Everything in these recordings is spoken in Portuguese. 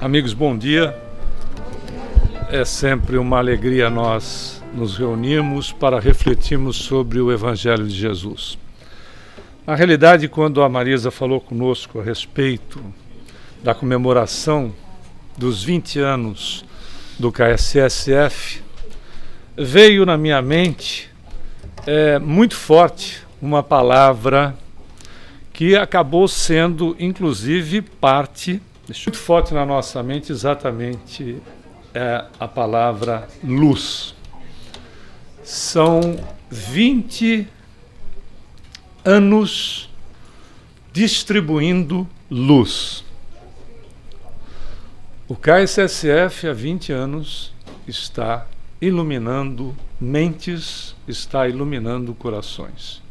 Amigos, bom dia. É sempre uma alegria nós nos reunirmos para refletirmos sobre o Evangelho de Jesus. Na realidade, quando a Marisa falou conosco a respeito da comemoração dos 20 anos do KSSF, veio na minha mente muito forte uma palavra que acabou sendo, inclusive, parte muito forte na nossa mente, exatamente a palavra luz. São 20 anos distribuindo luz. O KSSF há 20 anos está iluminando mentes, está iluminando corações.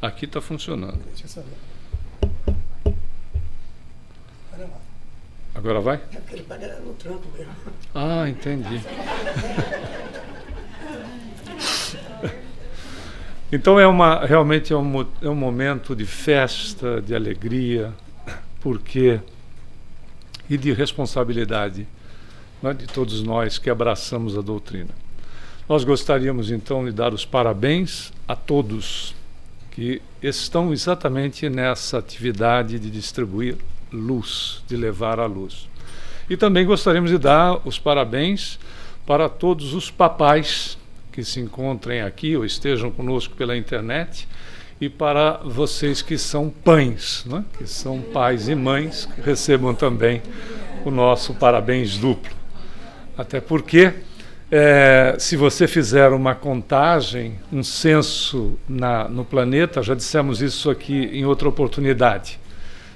Aqui está funcionando. Agora vai? É porque ele paga no tranco mesmo. Ah, entendi. Então realmente é um momento de festa, de alegria, e de responsabilidade, né, de todos nós que abraçamos a doutrina. Nós gostaríamos então de dar os parabéns a todos que estão exatamente nessa atividade de distribuir luz, de levar a luz. E também gostaríamos de dar os parabéns para todos os papais que se encontrem aqui ou estejam conosco pela internet, e para vocês que são pães, né? Que são pais e mães, que recebam também o nosso parabéns duplo. Até porque, se você fizer uma contagem, um censo no planeta, já dissemos isso aqui em outra oportunidade,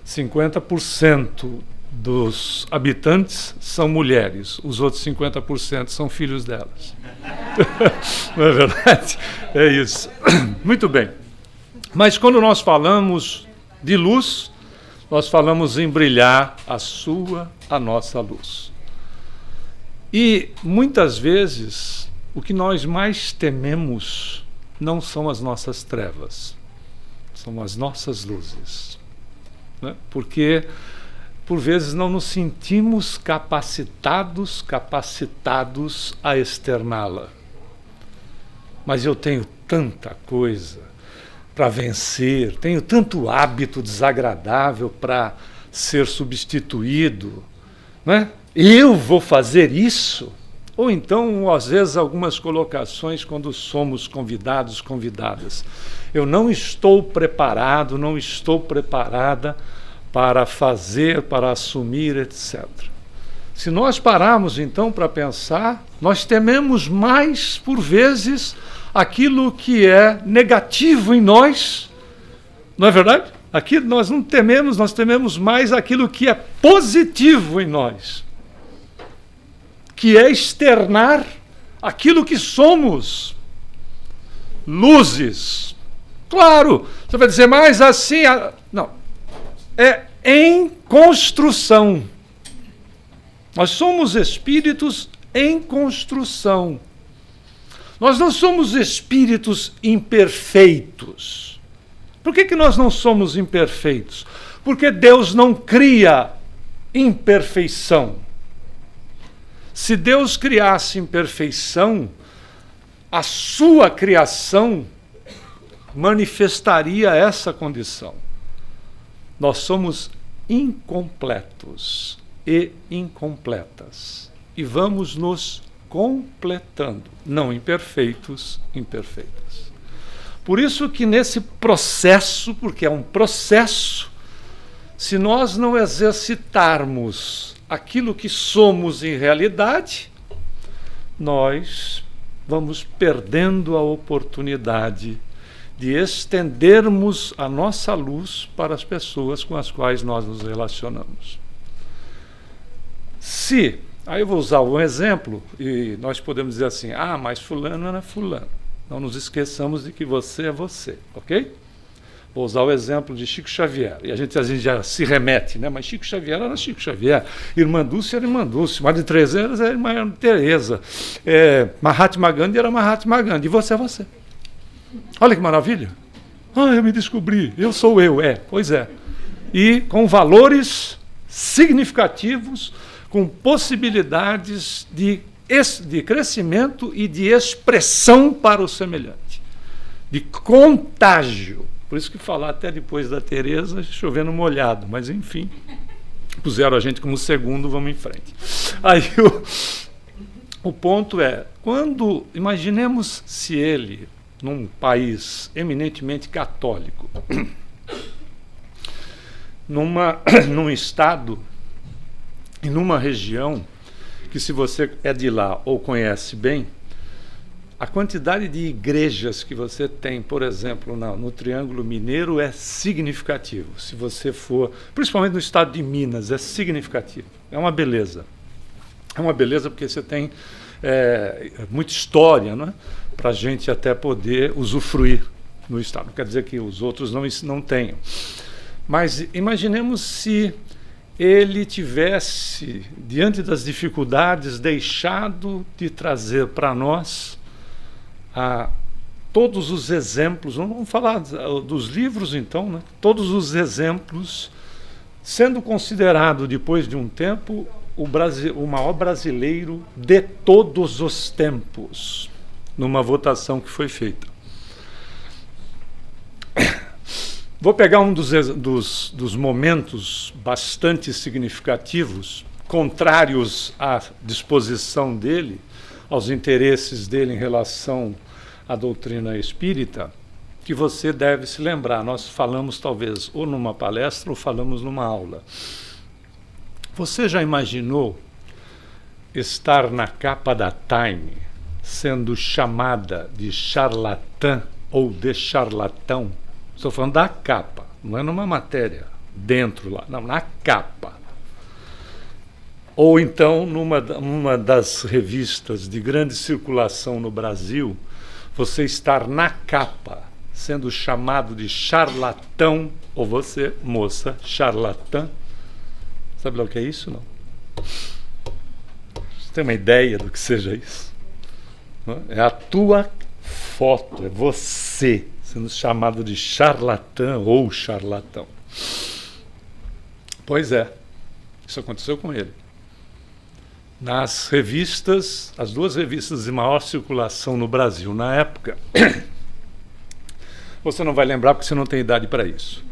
50% dos habitantes são mulheres, os outros 50% são filhos delas. Não é verdade? É isso. Muito bem. Mas quando nós falamos de luz, nós falamos em brilhar a nossa luz. E muitas vezes o que nós mais tememos não são as nossas trevas, são as nossas luzes. Né? Porque por vezes não nos sentimos capacitados a externá-la. Mas eu tenho tanta coisa para vencer, tenho tanto hábito desagradável para ser substituído, né? Eu vou fazer isso? Ou então, às vezes, algumas colocações quando somos convidados, convidadas. Eu não estou preparado, não estou preparada para fazer, para assumir, etc. Se nós pararmos, então, para pensar, nós tememos mais, por vezes, aquilo que é negativo em nós, não é verdade? Aqui nós não tememos, nós tememos mais aquilo que é positivo em nós, que é externar aquilo que somos, luzes. Claro, você vai dizer, mas assim... Não, é em construção. Nós somos espíritos em construção. Nós não somos espíritos imperfeitos. Por que nós não somos imperfeitos? Porque Deus não cria imperfeição. Se Deus criasse imperfeição, a sua criação manifestaria essa condição. Nós somos incompletos e incompletas. E vamos nos completando, não imperfeitos, imperfeitas. Por isso que nesse processo, porque é um processo, se nós não exercitarmos aquilo que somos em realidade, nós vamos perdendo a oportunidade de estendermos a nossa luz para as pessoas com as quais nós nos relacionamos. Aí eu vou usar um exemplo, e nós podemos dizer assim, mas fulano era fulano. Não nos esqueçamos de que você é você, ok? Vou usar o exemplo de Chico Xavier, e a gente já se remete, né? Mas Chico Xavier era Chico Xavier, Irmã Dulce era Irmã Dulce, Madre Teresa era Irmã Teresa, Mahatma Gandhi era Mahatma Gandhi, e você é você. Olha que maravilha! Eu me descobri, eu sou eu, pois é. E com valores significativos, com possibilidades de crescimento e de expressão para o semelhante, de contágio. Por isso que falar até depois da Teresa, chovendo molhado, mas enfim, puseram a gente como segundo, vamos em frente. Aí o ponto é, quando imaginemos se ele, num país eminentemente católico, num estado e numa região que, se você é de lá ou conhece bem, a quantidade de igrejas que você tem, por exemplo, no Triângulo Mineiro é significativo. Se você for, principalmente no estado de Minas, é significativo. É uma beleza. É uma beleza porque você tem muita história, não é? Para a gente até poder usufruir no estado. Não quer dizer que os outros não tenham. Mas imaginemos se ele tivesse, diante das dificuldades, deixado de trazer para nós todos os exemplos, vamos falar dos livros então, né? Todos os exemplos, sendo considerado depois de um tempo o maior brasileiro de todos os tempos, numa votação que foi feita. Vou pegar um dos momentos bastante significativos, contrários à disposição dele, aos interesses dele em relação à doutrina espírita, que você deve se lembrar. Nós falamos talvez ou numa palestra ou falamos numa aula. Você já imaginou estar na capa da Time sendo chamada de charlatã ou de charlatão? Estou falando da capa, não é numa matéria dentro lá, não, na capa. Ou então, numa das revistas de grande circulação no Brasil, você estar na capa, sendo chamado de charlatão, ou você, moça, charlatã. Sabe lá o que é isso, não? Você tem uma ideia do que seja isso? É a tua foto, é você sendo chamado de charlatã ou charlatão. Pois é, isso aconteceu com ele. Nas revistas, as duas revistas de maior circulação no Brasil na época, você não vai lembrar porque você não tem idade para isso,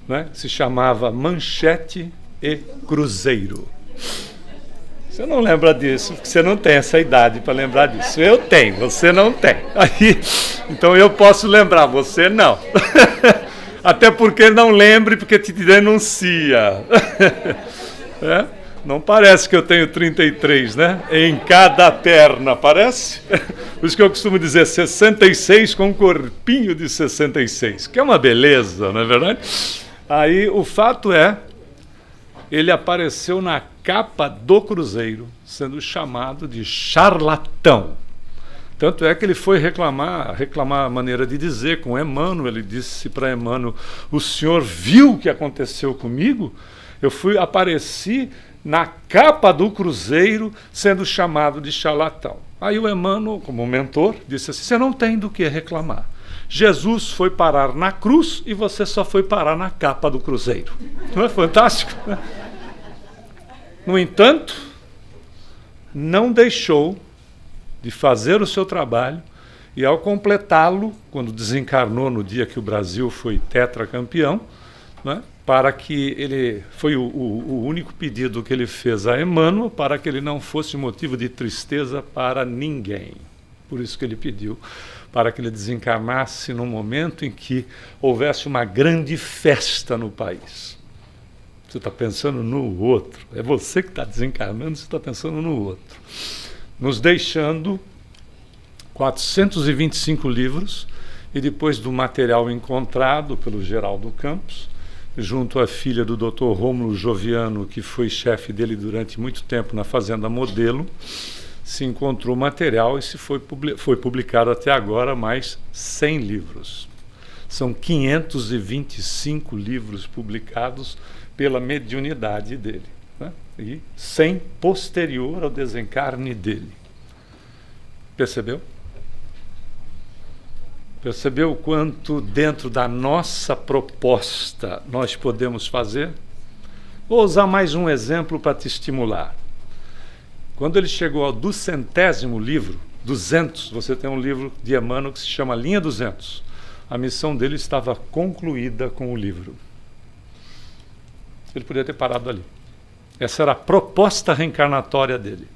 né? Se chamava Manchete e Cruzeiro. Você não lembra disso porque você não tem essa idade para lembrar disso. Eu tenho, você não tem. Aí, então eu posso lembrar, você não. Até porque não lembre, porque te denuncia. Não parece que eu tenho 33, né? Em cada perna, parece? Por isso que eu costumo dizer 66 com um corpinho de 66, que é uma beleza, não é verdade? Aí o fato é, ele apareceu na capa do Cruzeiro, sendo chamado de charlatão. Tanto é que ele foi reclamar a maneira de dizer com Emmanuel. Ele disse para Emmanuel: o senhor viu o que aconteceu comigo? Apareci na capa do Cruzeiro sendo chamado de charlatão. Aí o Emmanuel, como mentor, disse assim: você não tem do que reclamar. Jesus foi parar na cruz e você só foi parar na capa do Cruzeiro. Não é fantástico? No entanto, não deixou de fazer o seu trabalho e, ao completá-lo, quando desencarnou no dia que o Brasil foi tetracampeão, né, para que ele foi o único pedido que ele fez a Emmanuel, para que ele não fosse motivo de tristeza para ninguém. Por isso que ele pediu para que ele desencarnasse num momento em que houvesse uma grande festa no país. Você está pensando no outro. É você que está desencarnando, você está pensando no outro. Nos deixando 425 livros, e depois do material encontrado pelo Geraldo Campos, junto à filha do Dr. Rômulo Joviano, que foi chefe dele durante muito tempo na Fazenda Modelo, se encontrou material e foi publicado até agora mais 100 livros. São 525 livros publicados pela mediunidade dele, né? E 100 posterior ao desencarne dele. Percebeu? Percebeu o quanto dentro da nossa proposta nós podemos fazer? Vou usar mais um exemplo para te estimular. Quando ele chegou ao 200º livro, 200, você tem um livro de Emmanuel que se chama Linha 200. A missão dele estava concluída com o livro. Ele podia ter parado ali. Essa era a proposta reencarnatória dele.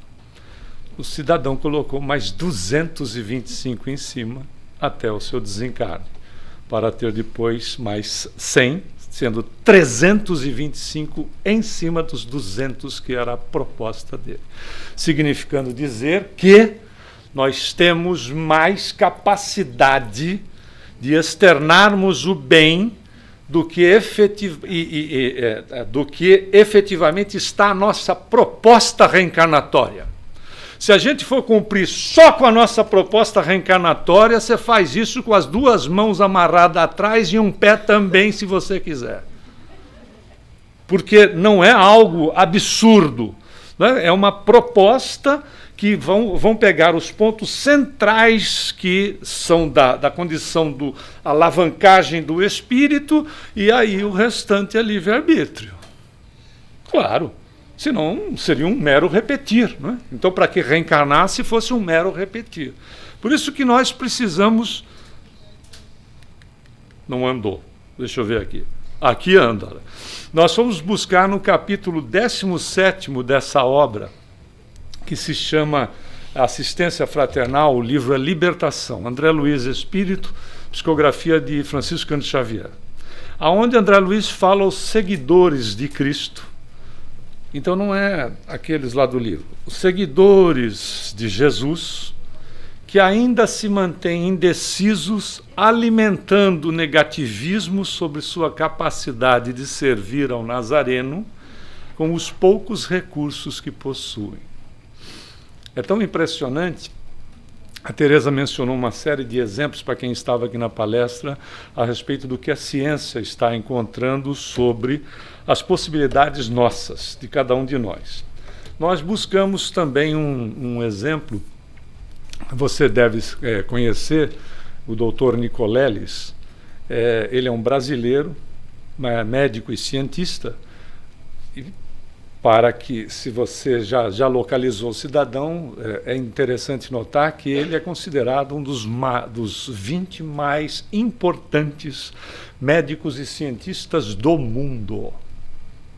O cidadão colocou mais 225 em cima até o seu desencarne, para ter depois mais 100, sendo 325 em cima dos 200 que era a proposta dele. Significando dizer que nós temos mais capacidade de externarmos o bem do que efetivamente está a nossa proposta reencarnatória. Se a gente for cumprir só com a nossa proposta reencarnatória, você faz isso com as duas mãos amarradas atrás e um pé também, se você quiser. Porque não é algo absurdo, né? É uma proposta que vão pegar os pontos centrais que são da condição do alavancagem do espírito, e aí o restante é livre-arbítrio. Claro, senão seria um mero repetir, né? Então, para que reencarnar se fosse um mero repetir? Por isso que nós precisamos... Não andou. Deixa eu ver aqui. Aqui anda. Nós vamos buscar no capítulo 17º dessa obra, que se chama Assistência Fraternal, o livro é Libertação, André Luiz Espírito, psicografia de Francisco Cândido Xavier, aonde André Luiz fala aos seguidores de Cristo. Então não é aqueles lá do livro, os seguidores de Jesus, que ainda se mantêm indecisos, alimentando negativismo sobre sua capacidade de servir ao Nazareno com os poucos recursos que possuem. É tão impressionante, a Teresa mencionou uma série de exemplos para quem estava aqui na palestra a respeito do que a ciência está encontrando sobre as possibilidades nossas, de cada um de nós. Nós buscamos também um exemplo, você deve conhecer o Dr. Nicoleles, ele é um brasileiro, médico e cientista, e para que, se você já localizou o cidadão, é interessante notar que ele é considerado um dos 20 mais importantes médicos e cientistas do mundo.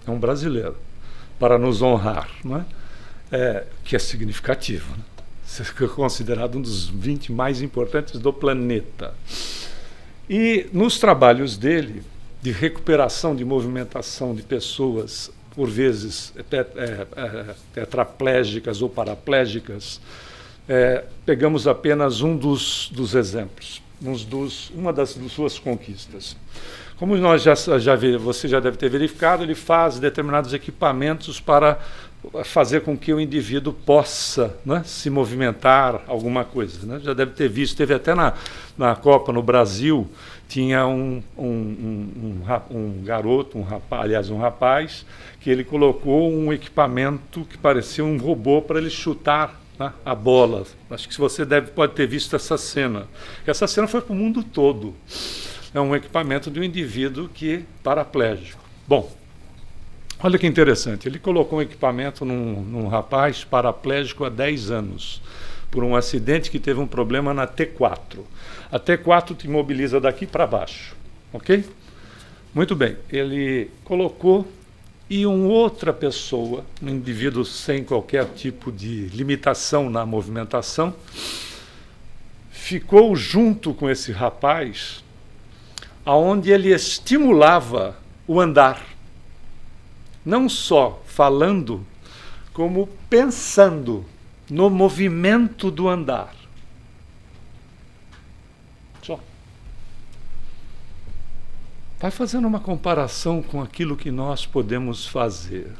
É um brasileiro, para nos honrar, não é? Que é significativo, né? É considerado um dos 20 mais importantes do planeta. E nos trabalhos dele, de recuperação, de movimentação de pessoas por vezes tetraplégicas ou paraplégicas, pegamos apenas um dos exemplos, uma das suas conquistas. Como você já deve ter verificado, ele faz determinados equipamentos para fazer com que o indivíduo possa, né, se movimentar alguma coisa, né? Já deve ter visto, teve até na Copa no Brasil, tinha um garoto, um rapaz, que ele colocou um equipamento que parecia um robô para ele chutar, né, a bola. Acho que você pode ter visto essa cena. Essa cena foi para o mundo todo. É um equipamento de um indivíduo paraplégico. Bom, olha que interessante, ele colocou um equipamento num rapaz paraplégico há 10 anos, por um acidente que teve um problema na T4. A T4 te imobiliza daqui para baixo, ok? Muito bem, ele colocou e outra pessoa, um indivíduo sem qualquer tipo de limitação na movimentação, ficou junto com esse rapaz, aonde ele estimulava o andar. Não só falando, como pensando no movimento do andar. Só. Vai fazendo uma comparação com aquilo que nós podemos fazer,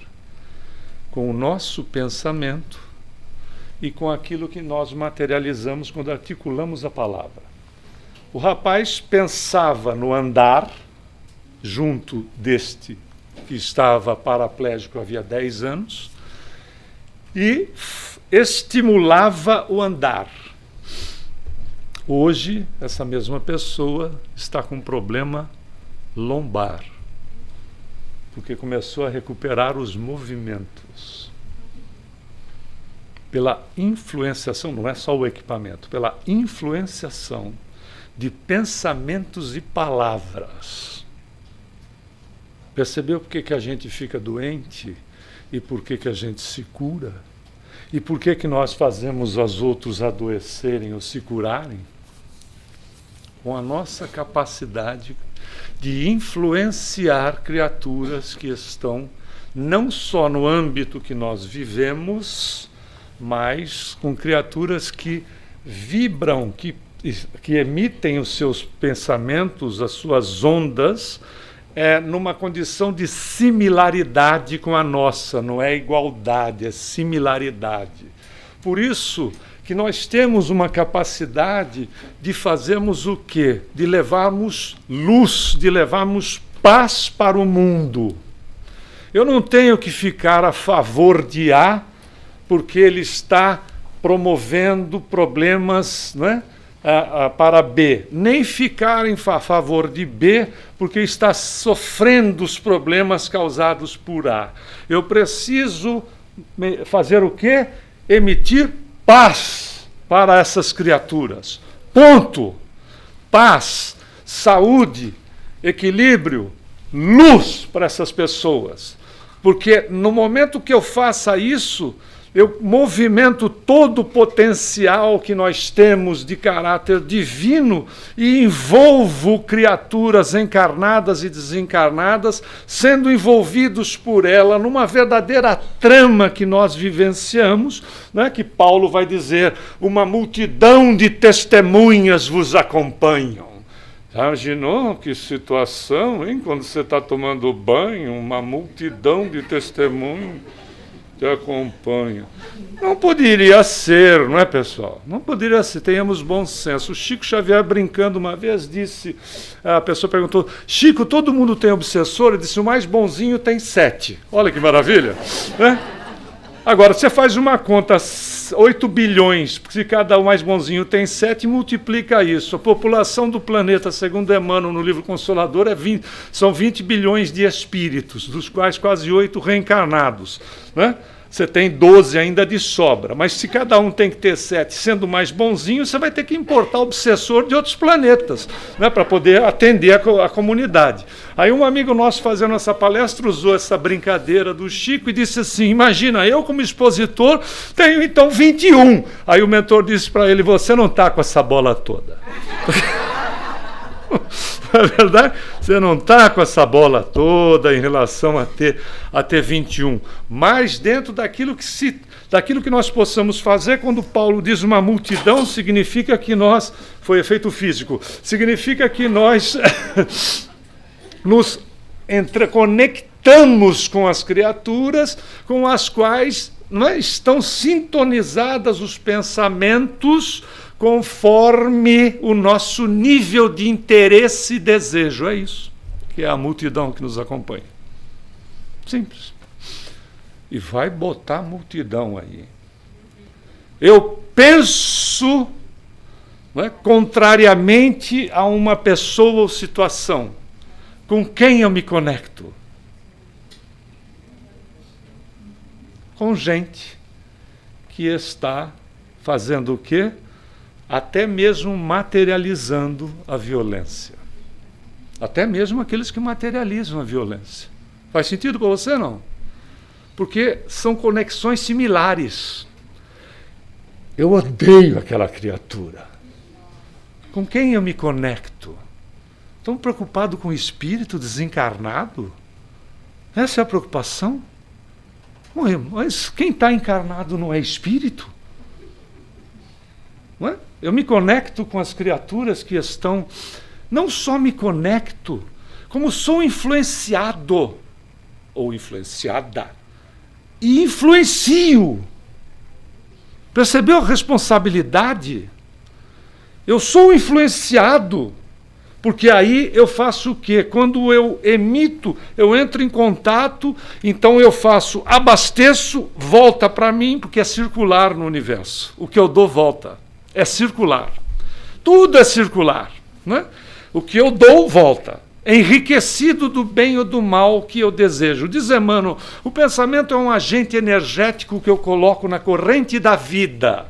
com o nosso pensamento e com aquilo que nós materializamos quando articulamos a palavra. O rapaz pensava no andar, junto deste que estava paraplégico havia 10 anos, e estimulava o andar. Hoje, essa mesma pessoa está com um problema lombar, porque começou a recuperar os movimentos. pela influenciação, não é só o equipamento, pela influenciação de pensamentos e palavras. Percebeu por que a gente fica doente? E por que a gente se cura? E por que nós fazemos os outros adoecerem ou se curarem? Com a nossa capacidade de influenciar criaturas que estão não só no âmbito que nós vivemos, mas com criaturas que vibram, que emitem os seus pensamentos, as suas ondas, numa condição de similaridade com a nossa, não é igualdade, é similaridade. Por isso que nós temos uma capacidade de fazermos o quê? De levarmos luz, de levarmos paz para o mundo. Eu não tenho que ficar a favor de A, porque ele está promovendo problemas, não é? Para B, nem ficar a favor de B, porque está sofrendo os problemas causados por A. Eu preciso fazer o quê? Emitir paz para essas criaturas. Ponto. Paz, saúde, equilíbrio, luz para essas pessoas. Porque no momento que eu faça isso, eu movimento todo o potencial que nós temos de caráter divino e envolvo criaturas encarnadas e desencarnadas, sendo envolvidos por ela numa verdadeira trama que nós vivenciamos, né, que Paulo vai dizer, uma multidão de testemunhas vos acompanham. Já imaginou que situação, hein? Quando você está tomando banho, uma multidão de testemunhas te acompanha. Não poderia ser, não é, pessoal? Não poderia ser, tenhamos bom senso. O Chico Xavier, brincando uma vez, disse, a pessoa perguntou, Chico, todo mundo tem obsessor? Ele disse, o mais bonzinho tem 7. Olha que maravilha. Né? Agora, você faz uma conta, 8 bilhões, se cada um mais bonzinho tem 7, multiplica isso. A população do planeta, segundo Emmanuel no livro Consolador, são 20 bilhões de espíritos, dos quais quase 8 reencarnados. Né? Você tem 12 ainda de sobra, mas se cada um tem que ter 7, sendo mais bonzinho, você vai ter que importar obsessor de outros planetas, né, para poder atender a comunidade. Aí um amigo nosso fazendo essa palestra usou essa brincadeira do Chico e disse assim, imagina, eu como expositor tenho então 21. Aí o mentor disse para ele, você não está com essa bola toda. Não é verdade? Você não está com essa bola toda em relação a ter 21. Mas dentro daquilo que nós possamos fazer, quando Paulo diz uma multidão, significa que nós, foi efeito físico, significa que nós nos conectamos com as criaturas com as quais estão sintonizadas os pensamentos conforme o nosso nível de interesse e desejo. É isso que é a multidão que nos acompanha. Simples. E vai botar multidão aí. Eu penso, contrariamente a uma pessoa ou situação, com quem eu me conecto? Com gente que está fazendo o quê? Até mesmo materializando a violência. Até mesmo aqueles que materializam a violência. Faz sentido para você, não? Porque são conexões similares. Eu odeio aquela criatura. Com quem eu me conecto? Estou preocupado com o espírito desencarnado? Essa é a preocupação? Mas quem está encarnado não é espírito? Não é? Eu me conecto com as criaturas que estão... Não só me conecto, como sou influenciado, ou influenciada, e influencio. Percebeu a responsabilidade? Eu sou influenciado, porque aí eu faço o quê? Quando eu emito, eu entro em contato, então eu abasteço, volta para mim, porque é circular no universo. O que eu dou volta. É circular. Tudo é circular. Não é? O que eu dou, volta. enriquecido do bem ou do mal que eu desejo. Diz Emmanuel, o pensamento é um agente energético que eu coloco na corrente da vida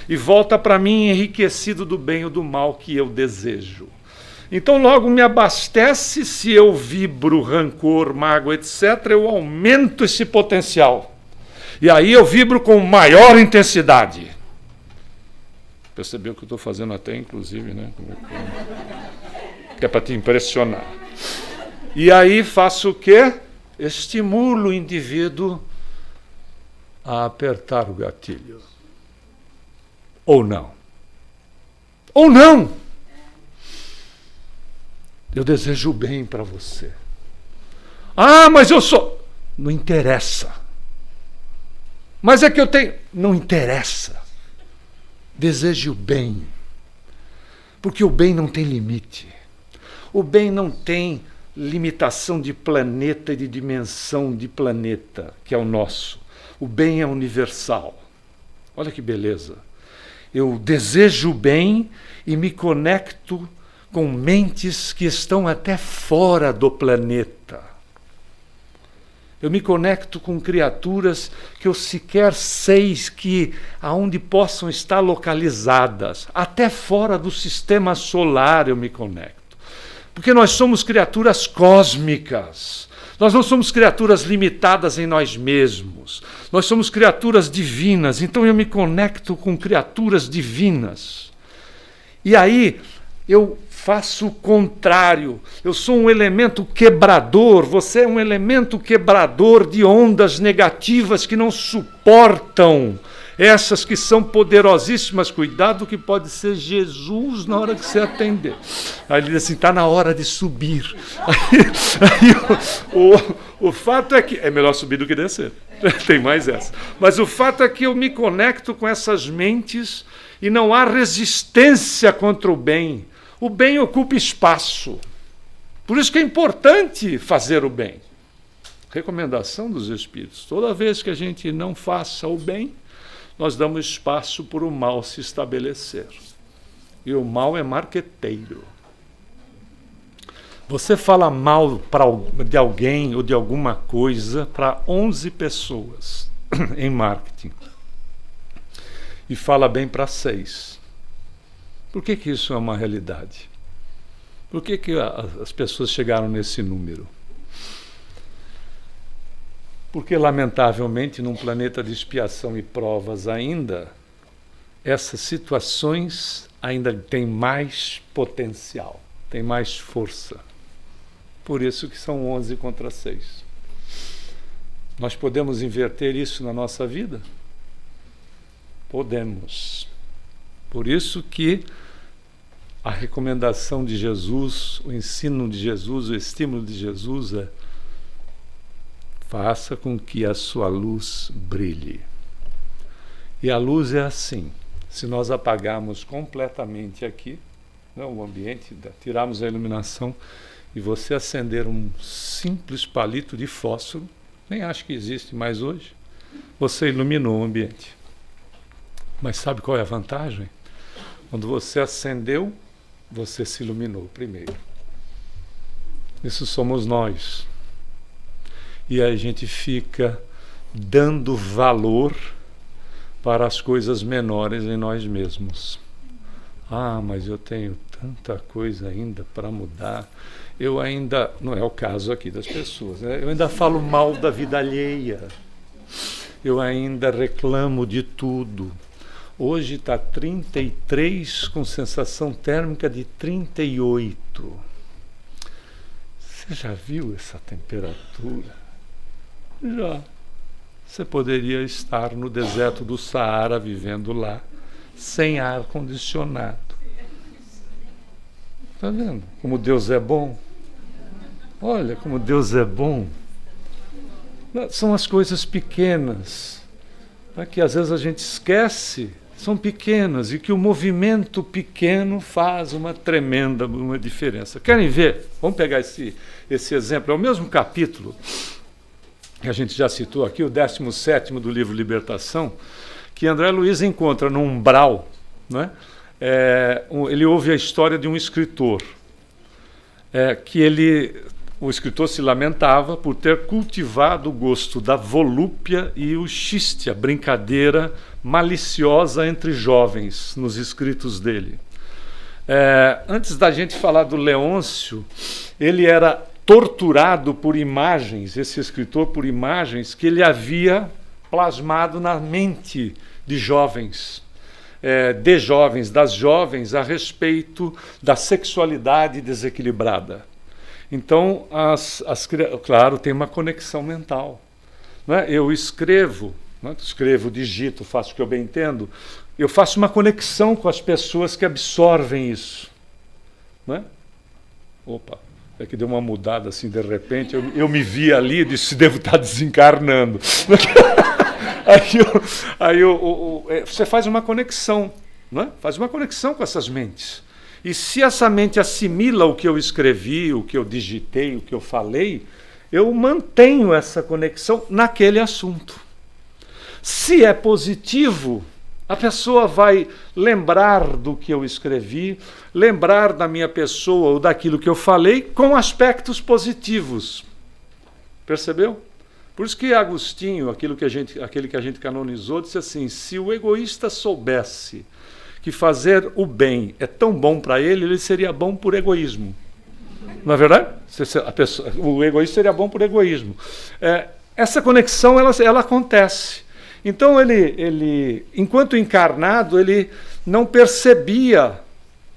e volta para mim enriquecido do bem ou do mal que eu desejo. Então logo me abastece, se eu vibro rancor, mágoa, etc., eu aumento esse potencial. E aí eu vibro com maior intensidade. Percebeu que eu estou fazendo até, inclusive, né? Que é para te impressionar. E aí faço o quê? Estimulo o indivíduo a apertar o gatilho. Ou não. Ou não! Eu desejo o bem para você. Ah, mas eu sou... Não interessa. Mas é que eu tenho... Não interessa. Deseje o bem. Porque o bem não tem limite. O bem não tem limitação de planeta e de dimensão de planeta, que é o nosso. O bem é universal. Olha que beleza. Eu desejo o bem e me conecto com mentes que estão até fora do planeta. Eu me conecto com criaturas que eu sequer sei que aonde possam estar localizadas. Até fora do sistema solar eu me conecto. Porque nós somos criaturas cósmicas. Nós não somos criaturas limitadas em nós mesmos. Nós somos criaturas divinas. Então eu me conecto com criaturas divinas. E aí eu faço o contrário. Eu sou um elemento quebrador. Você é um elemento quebrador de ondas negativas que não suportam essas que são poderosíssimas. Cuidado que pode ser Jesus na hora que você atender. Aí ele diz assim, está na hora de subir. O fato é que... É melhor subir do que descer. Tem mais essa. Mas o fato é que eu me conecto com essas mentes e não há resistência contra o bem. O bem ocupa espaço. Por isso que é importante fazer o bem. Recomendação dos Espíritos. Toda vez que a gente não faça o bem, nós damos espaço para o mal se estabelecer. E o mal é marqueteiro. Você fala mal de alguém ou de alguma coisa para 11 pessoas em marketing. E fala bem para 6. Por que isso é uma realidade? Por que as pessoas chegaram nesse número? Porque, lamentavelmente, num planeta de expiação e provas ainda, essas situações ainda têm mais potencial, têm mais força. Por isso que são 11 contra 6. Nós podemos inverter isso na nossa vida? Podemos. Por isso que a recomendação de Jesus, o ensino de Jesus, o estímulo de Jesus é: faça com que a sua luz brilhe. E a luz é assim. Se nós apagarmos completamente aqui, o ambiente, tirarmos a iluminação e você acender um simples palito de fósforo, nem acho que existe mais hoje, você iluminou o ambiente. Mas sabe qual é a vantagem? Quando você acendeu, você se iluminou primeiro. Isso somos nós. E aí a gente fica dando valor para as coisas menores em nós mesmos. Ah, mas eu tenho tanta coisa ainda para mudar. Eu ainda, não é o caso aqui das pessoas, né? Eu ainda falo mal da vida alheia. Eu ainda reclamo de tudo. Hoje está 33 com sensação térmica de 38. Você já viu essa temperatura? Já. Você poderia estar no deserto do Saara, vivendo lá, sem ar-condicionado. Está vendo como Deus é bom? Olha como Deus é bom. São as coisas pequenas, que às vezes a gente esquece, são pequenas, e que o movimento pequeno faz uma tremenda diferença. Querem ver? Vamos pegar esse exemplo. É o mesmo capítulo que a gente já citou aqui, o 17º do livro Libertação, que André Luiz encontra no umbral, né? Ele ouve a história de um escritor. o escritor se lamentava por ter cultivado o gosto da volúpia e o xiste, a brincadeira maliciosa entre jovens, nos escritos dele. Antes da gente falar do Leôncio, ele era torturado por imagens, esse escritor, por imagens que ele havia plasmado na mente de jovens, das jovens a respeito da sexualidade desequilibrada. Então, claro, tem uma conexão mental. Não é? Eu escrevo, digito, faço o que eu bem entendo, eu faço uma conexão com as pessoas que absorvem isso. Não é? Opa, é que deu uma mudada assim de repente, eu me vi ali e disse, devo estar desencarnando. Você faz uma conexão, não é? Faz uma conexão com essas mentes. E se essa mente assimila o que eu escrevi, o que eu digitei, o que eu falei, eu mantenho essa conexão naquele assunto. Se é positivo, a pessoa vai lembrar do que eu escrevi, lembrar da minha pessoa ou daquilo que eu falei com aspectos positivos. Percebeu? Por isso que Agostinho, aquele que a gente canonizou, disse assim, se o egoísta soubesse que fazer o bem é tão bom para ele seria bom por egoísmo. Não é verdade? O egoísta seria bom por egoísmo. Essa conexão ela acontece. Então, ele, enquanto encarnado, ele não percebia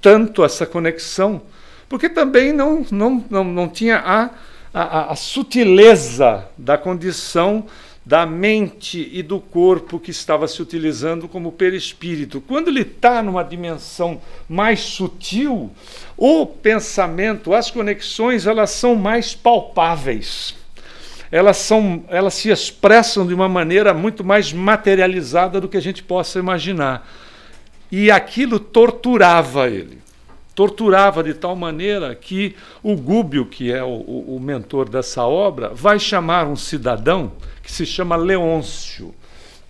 tanto essa conexão, porque também não tinha a sutileza da condição da mente e do corpo que estava se utilizando como perispírito. Quando ele está numa dimensão mais sutil, o pensamento, as conexões, elas são mais palpáveis. Elas se expressam de uma maneira muito mais materializada do que a gente possa imaginar. E aquilo torturava ele. Torturava de tal maneira que o Gúbio, que é o mentor dessa obra, vai chamar um cidadão que se chama Leôncio.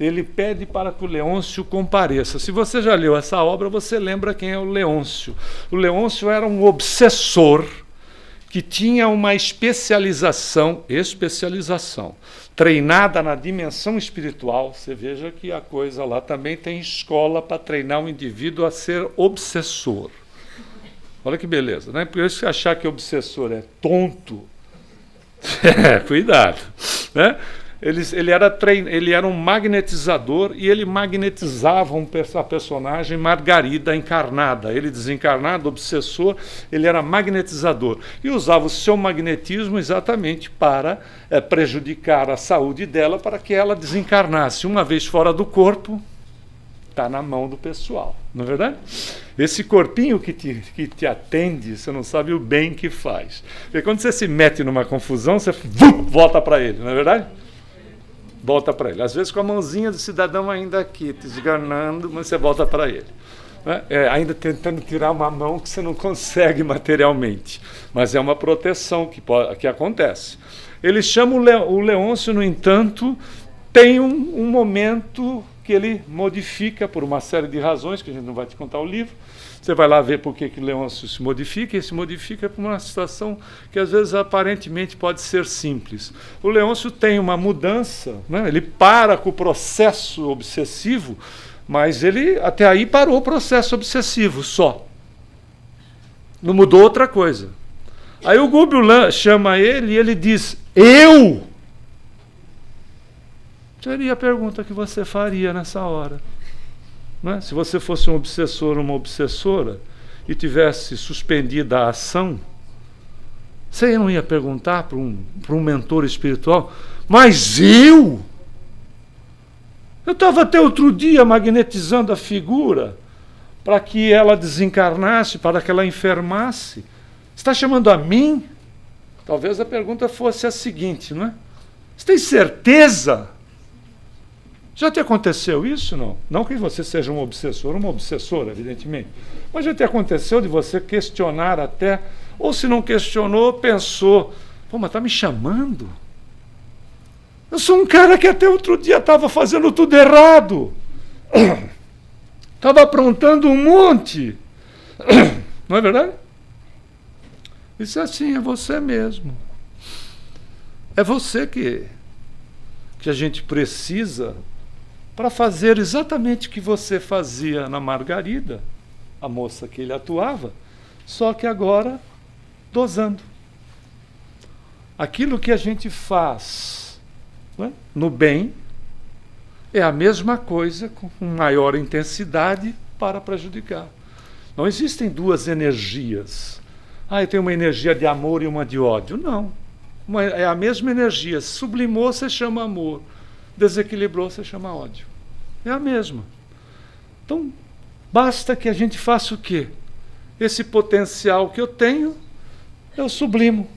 Ele pede para que o Leôncio compareça. Se você já leu essa obra, você lembra quem é o Leôncio. O Leôncio era um obsessor que tinha uma especialização, treinada na dimensão espiritual. Você veja que a coisa lá também tem escola para treinar o indivíduo a ser obsessor. Olha que beleza, né? Por isso que achar que obsessor é tonto, cuidado, né? Ele era um magnetizador e ele magnetizava a personagem Margarida encarnada. Ele desencarnado, obsessor, ele era magnetizador. E usava o seu magnetismo exatamente para prejudicar a saúde dela, para que ela desencarnasse. Uma vez fora do corpo, está na mão do pessoal, não é verdade? Esse corpinho que te atende, você não sabe o bem que faz. Porque quando você se mete numa confusão, você volta para ele, não é verdade? Volta para ele. Às vezes com a mãozinha do cidadão ainda aqui, te esganando, mas você volta para ele. Ainda tentando tirar uma mão que você não consegue materialmente. Mas é uma proteção que acontece. Ele chama o Leôncio, no entanto, tem um momento que ele modifica por uma série de razões, que a gente não vai te contar o livro. Você vai lá ver por que o Leôncio se modifica, e se modifica por uma situação que às vezes aparentemente pode ser simples. O Leôncio tem uma mudança, né? Ele para com o processo obsessivo, mas ele até aí parou o processo obsessivo só. Não mudou outra coisa. Aí o Gúbio chama ele e ele diz, eu? Seria a pergunta que você faria nessa hora. Não é? Se você fosse um obsessor ou uma obsessora e tivesse suspendida a ação, você não ia perguntar para um mentor espiritual, mas eu estava até outro dia magnetizando a figura para que ela desencarnasse, para que ela enfermasse. Você está chamando a mim? Talvez a pergunta fosse a seguinte, não é? Você tem certeza? Já te aconteceu isso, não? Não que você seja um obsessor, uma obsessora, evidentemente. Mas já te aconteceu de você questionar até, ou se não questionou, pensou, pô, mas está me chamando? Eu sou um cara que até outro dia estava fazendo tudo errado. Estava aprontando um monte. Não é verdade? Disse assim, é você mesmo. É você que a gente precisa para fazer exatamente o que você fazia na Margarida, a moça que ele atuava, só que agora dosando. Aquilo que a gente faz, né, no bem é a mesma coisa com maior intensidade para prejudicar. Não existem duas energias. Eu tenho uma energia de amor e uma de ódio. Não. É a mesma energia. Sublimou, você chama amor. Desequilibrou, você chama ódio. É a mesma. Então, basta que a gente faça o quê? Esse potencial que eu tenho, eu sublimo.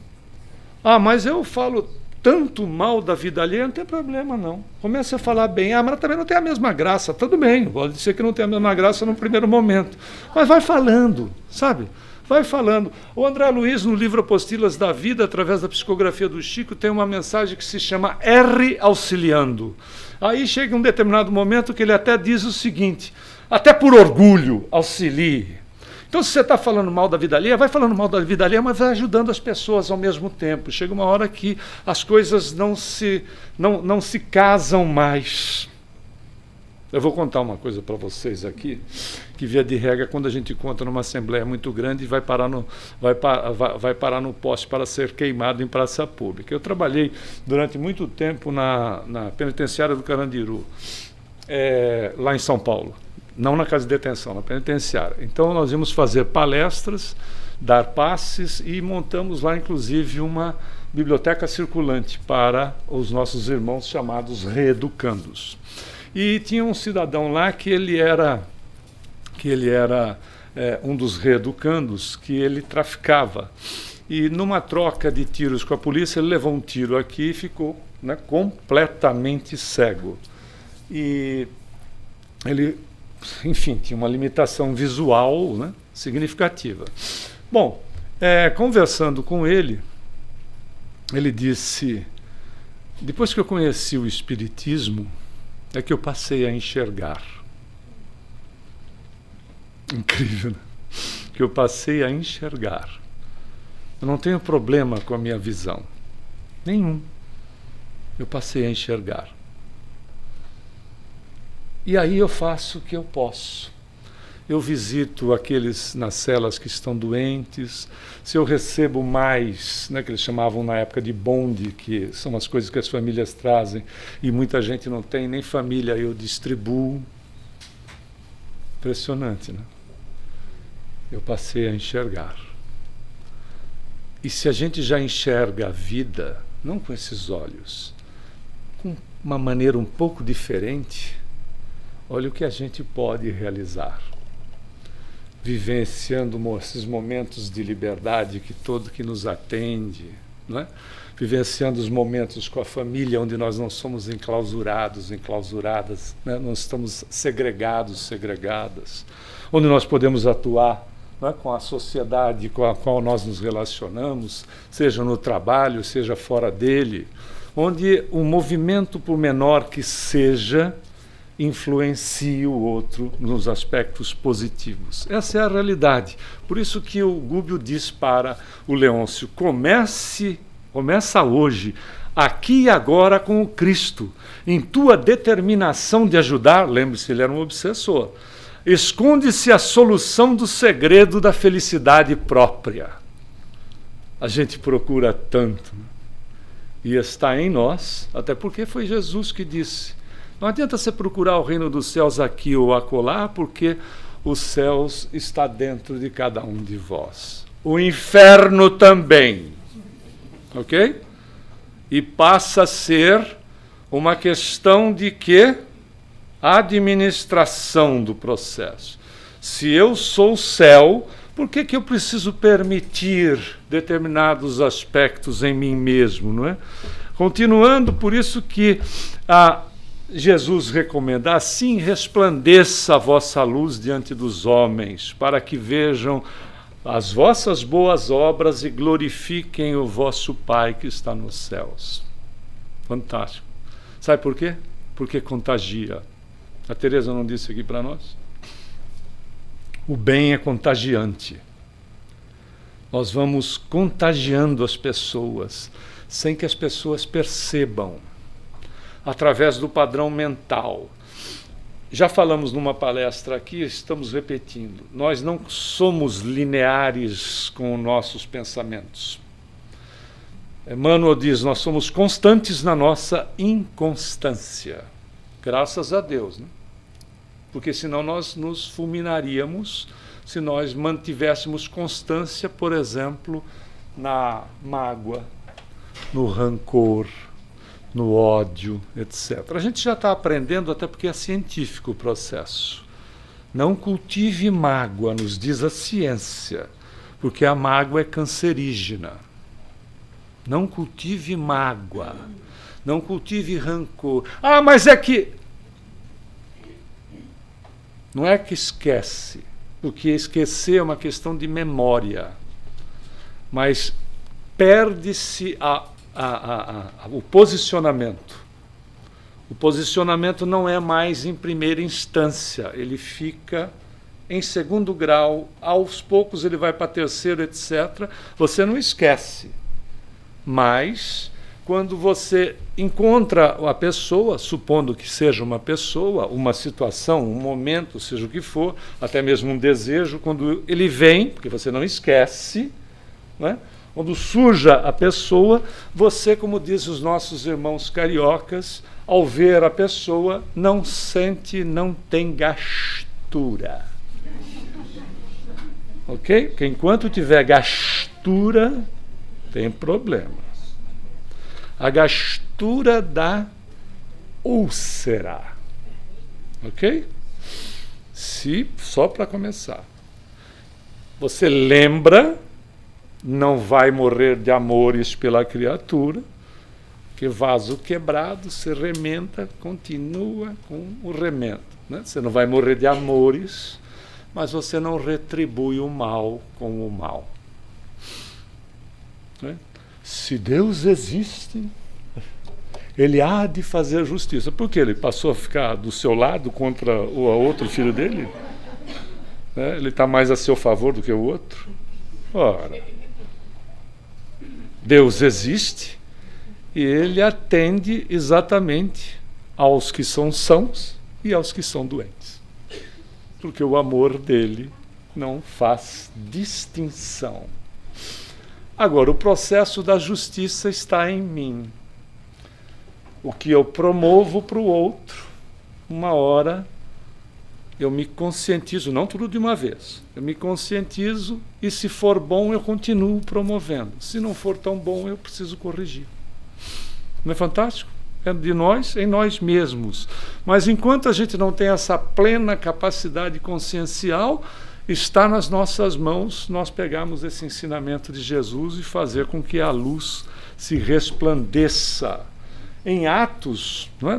Mas eu falo tanto mal da vida alheia, não tem problema não. Comece a falar bem. Mas também não tem a mesma graça. Tudo bem, pode ser que não tenha a mesma graça no primeiro momento. Mas vai falando, sabe? Vai falando. O André Luiz, no livro Apostilas da Vida, através da psicografia do Chico, tem uma mensagem que se chama R auxiliando. Aí chega um determinado momento que ele até diz o seguinte, até por orgulho, auxilie. Então, se você está falando mal da vida alheia, vai falando mal da vida alheia, mas vai ajudando as pessoas ao mesmo tempo. Chega uma hora que as coisas não se casam mais. Eu vou contar uma coisa para vocês aqui, que via de regra, quando a gente encontra numa assembleia muito grande, vai parar no poste para ser queimado em praça pública. Eu trabalhei durante muito tempo na penitenciária do Carandiru, lá em São Paulo. Não na casa de detenção, na penitenciária. Então nós íamos fazer palestras, dar passes e montamos lá, inclusive, uma biblioteca circulante para os nossos irmãos chamados reeducandos. E tinha um cidadão lá que ele era um dos reeducandos, que ele traficava. E numa troca de tiros com a polícia, ele levou um tiro aqui e ficou, né, completamente cego. E ele, enfim, tinha uma limitação visual, né, significativa. Bom, conversando com ele, ele disse, depois que eu conheci o Espiritismo, é que eu passei a enxergar. Incrível, né? Que eu passei a enxergar. Eu não tenho problema com a minha visão. Nenhum. Eu passei a enxergar. E aí eu faço o que eu posso. Eu visito aqueles nas celas que estão doentes. Se eu recebo mais, né, que eles chamavam na época de bonde, que são as coisas que as famílias trazem, e muita gente não tem nem família, eu distribuo. Impressionante, né? Eu passei a enxergar. E se a gente já enxerga a vida, não com esses olhos, com uma maneira um pouco diferente, olha o que a gente pode realizar. Vivenciando esses momentos de liberdade que nos atende, não é? Vivenciando os momentos com a família, onde nós não somos enclausurados, enclausuradas, né? Não estamos segregados, segregadas, onde nós podemos atuar, não é? Com a sociedade com a qual nós nos relacionamos, seja no trabalho, seja fora dele, onde o movimento, por menor que seja, influencia o outro nos aspectos positivos. Essa é a realidade. Por isso que o Gubbio diz para o Leôncio, começa hoje, aqui e agora com o Cristo, em tua determinação de ajudar, lembre-se, ele era um obsessor, esconde-se a solução do segredo da felicidade própria. A gente procura tanto, né? E está em nós, até porque foi Jesus que disse, não adianta você procurar o reino dos céus aqui ou acolá, porque os céus está dentro de cada um de vós. O inferno também. Ok? E passa a ser uma questão de quê? Administração do processo. Se eu sou o céu, por que eu preciso permitir determinados aspectos em mim mesmo, não é? Continuando, por isso que Jesus recomenda, assim resplandeça a vossa luz diante dos homens, para que vejam as vossas boas obras e glorifiquem o vosso Pai que está nos céus. Fantástico. Sabe por quê? Porque contagia. A Teresa não disse aqui para nós? O bem é contagiante. Nós vamos contagiando as pessoas, sem que as pessoas percebam, através do padrão mental. Já falamos numa palestra aqui, estamos repetindo. Nós não somos lineares com nossos pensamentos. Emmanuel diz, nós somos constantes na nossa inconstância. Graças a Deus, né? Porque senão nós nos fulminaríamos se nós mantivéssemos constância, por exemplo, na mágoa, no rancor, no ódio, etc. A gente já está aprendendo, até porque é científico o processo. Não cultive mágoa, nos diz a ciência, porque a mágoa é cancerígena. Não cultive mágoa, não cultive rancor. Ah, mas é que... Não é que esquece, porque esquecer é uma questão de memória, mas perde-se o posicionamento. O posicionamento não é mais em primeira instância, ele fica em segundo grau, aos poucos ele vai para terceiro, etc. Você não esquece, mas quando você encontra a pessoa, supondo que seja uma pessoa, uma situação, um momento, seja o que for, até mesmo um desejo, quando ele vem, porque você não esquece, né? Quando surja a pessoa, você, como dizem os nossos irmãos cariocas, ao ver a pessoa, não sente, não tem gastura. Ok? Porque enquanto tiver gastura, tem problema. A gastura da úlcera. Ok? Só para começar. Você lembra, não vai morrer de amores pela criatura, que vaso quebrado, se remenda, continua com o remendo. Né? Você não vai morrer de amores, mas você não retribui o mal com o mal. Né? Se Deus existe, Ele há de fazer justiça. Por quê? Ele passou a ficar do seu lado contra o outro filho dele? Né? Ele está mais a seu favor do que o outro? Ora, Deus existe e Ele atende exatamente aos que são sãos e aos que são doentes. Porque o amor dele não faz distinção. Agora, o processo da justiça está em mim. O que eu promovo para o outro, uma hora eu me conscientizo, não tudo de uma vez. Eu me conscientizo e, se for bom, eu continuo promovendo. Se não for tão bom, eu preciso corrigir. Não é fantástico? É de nós, em nós mesmos. Mas enquanto a gente não tem essa plena capacidade consciencial, está nas nossas mãos nós pegarmos esse ensinamento de Jesus e fazer com que a luz se resplandeça. Em Atos, não é?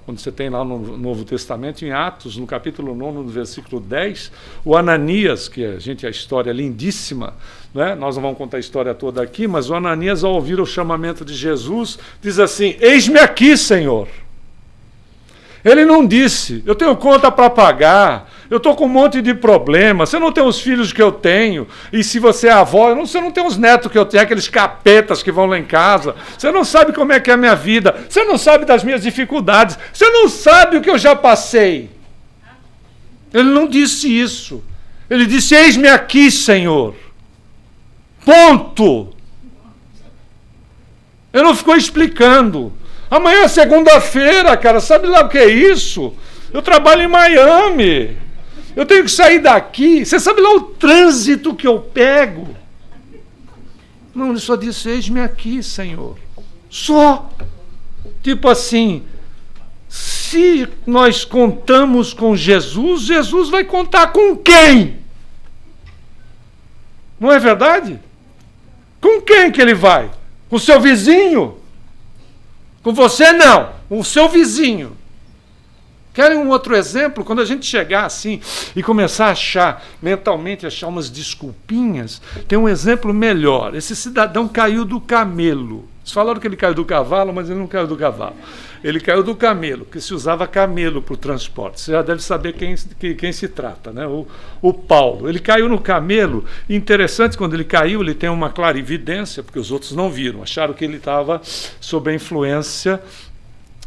Quando você tem lá no Novo Testamento, em Atos, no capítulo 9, no versículo 10, o Ananias, que a história é lindíssima, não é? Nós não vamos contar a história toda aqui, mas o Ananias, ao ouvir o chamamento de Jesus, diz assim: eis-me aqui, Senhor. Ele não disse, eu tenho conta para pagar, eu estou com um monte de problemas, você não tem os filhos que eu tenho, e se você é avó, você não tem os netos que eu tenho, aqueles capetas que vão lá em casa, você não sabe como é que é a minha vida, você não sabe das minhas dificuldades, você não sabe o que eu já passei. Ele não disse isso. Ele disse, eis-me aqui, Senhor. Ponto. Ele não ficou explicando. Amanhã é segunda-feira, cara, sabe lá o que é isso? Eu trabalho em Miami, eu tenho que sair daqui, você sabe lá o trânsito que eu pego? Não, ele só disse, eis-me aqui, Senhor. Só. Tipo assim, se nós contamos com Jesus, Jesus vai contar com quem? Não é verdade? Com quem que ele vai? Com o seu vizinho? Com você não, com o seu vizinho. Querem um outro exemplo? Quando a gente chegar assim e começar a achar, mentalmente achar umas desculpinhas, tem um exemplo melhor. Esse cidadão caiu do camelo, Eles falaram que ele caiu do cavalo, mas ele não caiu do cavalo. Ele caiu do camelo, que se usava camelo para o transporte. Você já deve saber quem se trata, né? O Paulo. Ele caiu no camelo. Interessante, quando ele caiu, ele tem uma clarividência, porque os outros não viram. Acharam que ele estava sob a influência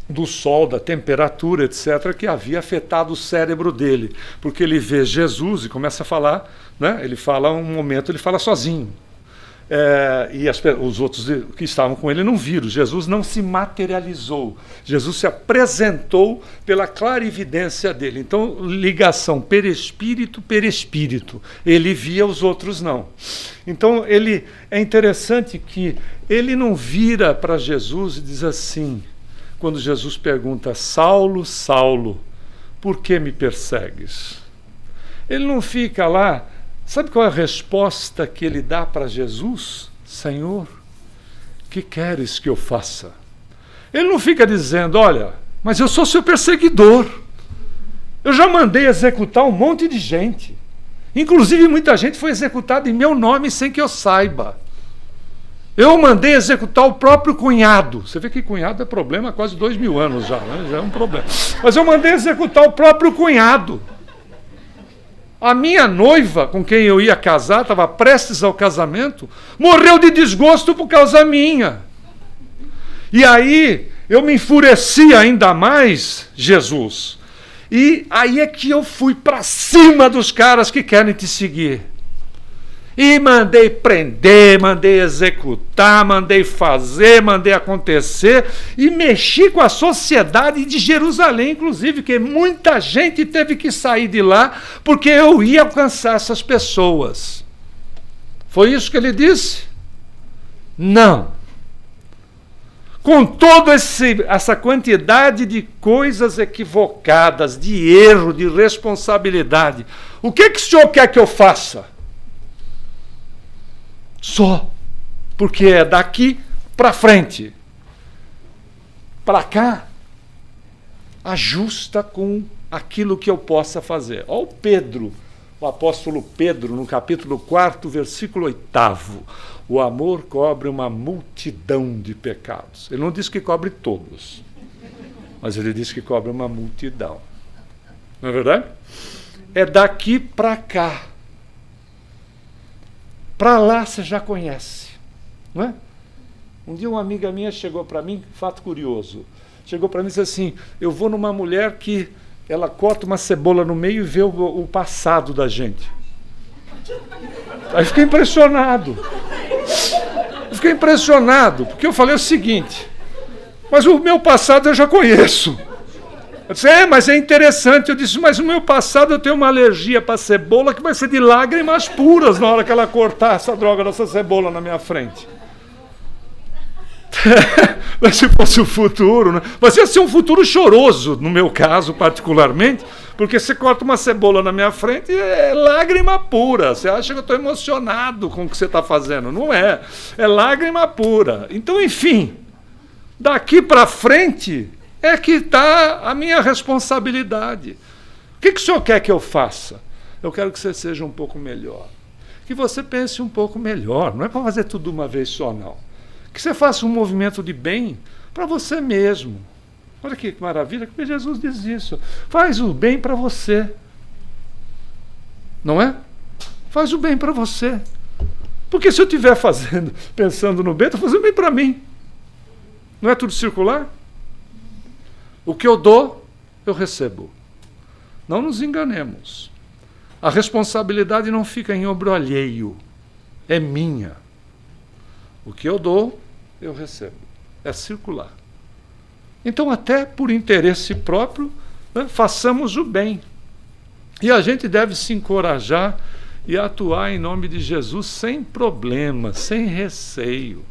do sol, da temperatura, etc., que havia afetado o cérebro dele. Porque ele vê Jesus e começa a falar, né? Ele fala um momento, ele fala sozinho. E os outros que estavam com ele não viram. Jesus não se materializou. Jesus se apresentou pela clarividência dele. Então, ligação perispírito. Ele via, os outros não. Então, é interessante que ele não vira para Jesus e diz assim, quando Jesus pergunta, Saulo, Saulo, por que me persegues? Ele não fica lá. Sabe qual é a resposta que ele dá para Jesus? Senhor, que queres que eu faça? Ele não fica dizendo, olha, mas eu sou seu perseguidor. Eu já mandei executar um monte de gente. Inclusive muita gente foi executada em meu nome sem que eu saiba. Eu mandei executar o próprio cunhado. Você vê que cunhado é problema há quase 2000 anos já, né? Já é um problema. Mas eu mandei executar o próprio cunhado. A minha noiva, com quem eu ia casar, estava prestes ao casamento, morreu de desgosto por causa minha. E aí eu me enfureci ainda mais, Jesus. E aí é que eu fui para cima dos caras que querem te seguir. E mandei prender, mandei executar, mandei fazer, mandei acontecer e mexi com a sociedade de Jerusalém, inclusive, que muita gente teve que sair de lá porque eu ia alcançar essas pessoas. Foi isso que ele disse? Não. Com toda essa quantidade de coisas equivocadas, de erro, de responsabilidade, o que o senhor quer que eu faça? Só porque é daqui para frente. Para cá, ajusta com aquilo que eu possa fazer. Olha o Pedro, o apóstolo Pedro, no capítulo 4, versículo 8. O amor cobre uma multidão de pecados. Ele não diz que cobre todos, mas ele diz que cobre uma multidão. Não é verdade? É daqui para cá. Para lá você já conhece, não é? Um dia uma amiga minha chegou para mim, fato curioso, chegou para mim e disse assim, eu vou numa mulher que ela corta uma cebola no meio e vê o passado da gente. Aí fiquei impressionado. Porque eu falei o seguinte, mas o meu passado eu já conheço. Eu disse, mas é interessante. Eu disse, mas no meu passado eu tenho uma alergia para cebola que vai ser de lágrimas puras na hora que ela cortar essa droga dessa cebola na minha frente. Mas se fosse o futuro, né? Mas ia ser um futuro choroso, no meu caso particularmente, porque você corta uma cebola na minha frente é lágrima pura. Você acha que eu estou emocionado com o que você está fazendo? Não é. É lágrima pura. Então, enfim, daqui para frente é que está a minha responsabilidade. O que o senhor quer que eu faça? Eu quero que você seja um pouco melhor. Que você pense um pouco melhor. Não é para fazer tudo de uma vez só, não. Que você faça um movimento de bem para você mesmo. Olha que maravilha, que Jesus diz isso. Faz o bem para você. Não é? Faz o bem para você. Porque se eu estiver pensando no bem, estou fazendo bem para mim. Não é tudo circular? O que eu dou, eu recebo. Não nos enganemos. A responsabilidade não fica em ombro alheio. É minha. O que eu dou, eu recebo. É circular. Então, até por interesse próprio, né, façamos o bem. E a gente deve se encorajar e atuar em nome de Jesus sem problema, sem receio,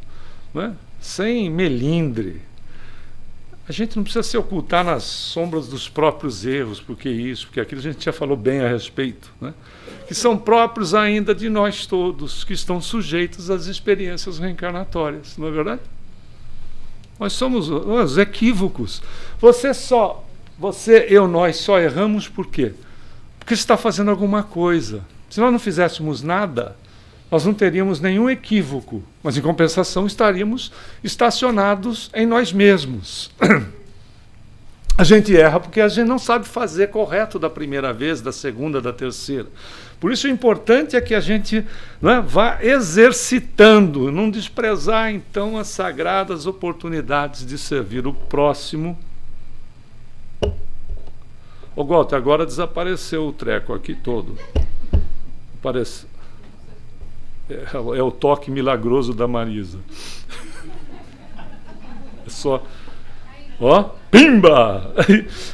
né, sem melindre. A gente não precisa se ocultar nas sombras dos próprios erros, porque isso, porque aquilo, a gente já falou bem a respeito, né? Que são próprios ainda de nós todos, que estão sujeitos às experiências reencarnatórias, não é verdade? Nós somos os equívocos. Nós só erramos por quê? Porque você está fazendo alguma coisa. Se nós não fizéssemos nada, nós não teríamos nenhum equívoco, mas em compensação estaríamos estacionados em nós mesmos. A gente erra porque a gente não sabe fazer correto da primeira vez, da segunda, da terceira. Por isso o importante é que a gente, não é, vá exercitando, não desprezar então as sagradas oportunidades de servir o próximo. Ô Walter, agora desapareceu o treco aqui todo. Parece... É o toque milagroso da Marisa. É só... Ó, pimba!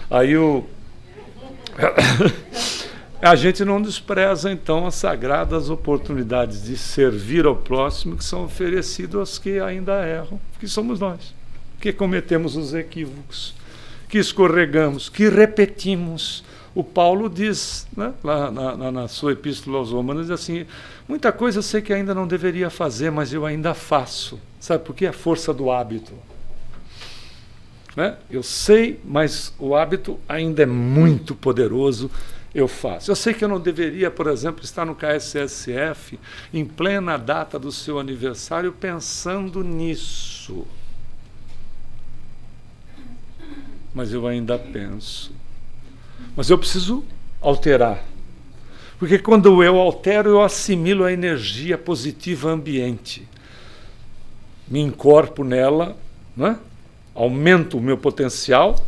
Aí a gente não despreza, então, as sagradas oportunidades de servir ao próximo que são oferecidas aos que ainda erram, que somos nós, que cometemos os equívocos, que escorregamos, que repetimos. O Paulo diz, né, lá na sua epístola aos Romanos, diz assim, muita coisa eu sei que ainda não deveria fazer, mas eu ainda faço. Sabe por quê? A força do hábito. Né? Eu sei, mas o hábito ainda é muito poderoso, eu faço. Eu sei que eu não deveria, por exemplo, estar no KSSF em plena data do seu aniversário pensando nisso. Mas eu ainda penso. Mas eu preciso alterar. Porque quando eu altero, eu assimilo a energia positiva ambiente. Me incorporo nela, né? Aumento o meu potencial